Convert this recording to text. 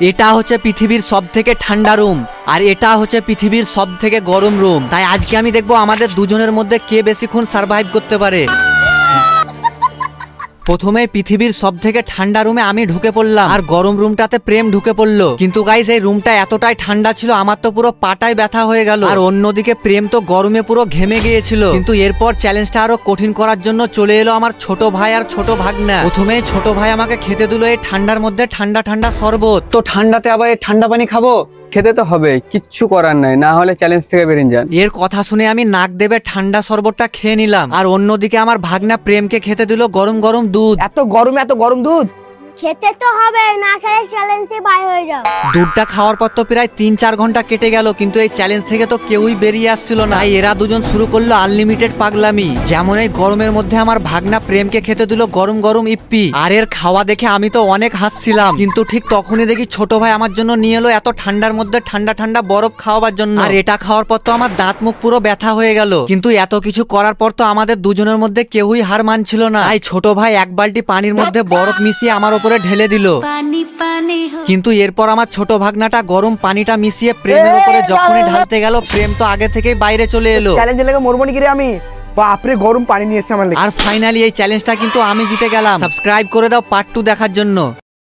এটা হচ্ছে পৃথিবীর সবথেকে ঠান্ডা রুম আর এটা হচ্ছে পৃথিবীর সবথেকে গরম রুম। তাই আজকে আমি দেখবো আমাদের দুজনের মধ্যে কে বেশিক্ষণ সার্ভাইভ করতে পারে। প্রথমে পৃথিবীর সবথেকে ঠান্ডা রুমে আমি ঢুকে পড়লাম আর গরম রুমটাতে প্রেম ঢুকে পড়লো। কিন্তু গাইস এই রুমটা এতটাই ঠান্ডা ছিল আমার তো পুরো পাটায় ব্যথা হয়ে গেল। আর অন্যদিকে প্রেম তো গরমে পুরো ঘেমে গিয়েছিল। কিন্তু এরপর চ্যালেঞ্জটা আরো কঠিন করার জন্য চলে এলো আমার ছোট ভাই আর ছোট ভাগনা। প্রথমে ছোট ভাই আমাকে খেতে দিল এই ঠান্ডার মধ্যে ঠান্ডা ঠান্ডা শরবত। তো ঠান্ডাতে আবার এই ঠান্ডা পানি খাবো? খেতে তো হবে, কিচ্ছু করার নাই, না হলে চ্যালেঞ্জ থেকে বেরিয়ে যান। এর কথা শুনে আমি নাক দেবে ঠান্ডা শরবতটা খেয়ে নিলাম। আর অন্যদিকে আমার ভাগনা প্রেমকে খেতে দিল গরম গরম দুধ। এত গরম দুধ খেতে তো হবে, না খেলে চ্যালেঞ্জে বাইরে হয়ে যাও। দুধটা খাওয়ার পর তো প্রায় 3-4 ঘন্টা কেটে গেল, কিন্তু এই চ্যালেঞ্জ থেকে তো কেউই বেরিয়ে আসছিল না। এরা দুজন শুরু করলো আনলিমিটেড পাগলামি। যেমন এই গরমের মধ্যে আমার ভাগনা প্রেমকে খেতে দিল গরম গরম ইপ্পি। আর এর খাওয়া দেখে আমি তো অনেক হাসছিলাম, কিন্তু ঠিক তখনই দেখি ছোট ভাই আমার জন্য নিয়ে এলো এত ঠান্ডার মধ্যে ঠান্ডা ঠান্ডা বরফ খাওয়াবার জন্য। আর এটা খাওয়ার পর তো আমার দাঁত মুখ পুরো ব্যথা হয়ে গেল। কিন্তু এত কিছু করার পর তো আমাদের দুজনের মধ্যে কেউই হার মানছিল না। তাই ছোট ভাই এক বালতি পানির মধ্যে বরফ মিশিয়ে আমার উপরে ঢেলে দিল। কিন্তু এরপর আমার ছোট ভাগনাটা গরম পানিটা মিশিয়ে প্রেমের উপরে যখনই ঢালতে গেল, প্রেম তো আগে থেকেই বাইরে চলে এলো। চ্যালেঞ্জে লেগে মরবো নাকি রে আমি? বাপরে গরম পানি নিয়ে এসেছে আমার লেগে। আর ফাইনালি এই চ্যালেঞ্জটা কিন্তু আমি জিতে গেলাম। সাবস্ক্রাইব করে দাও পার্ট 2 দেখার জন্য।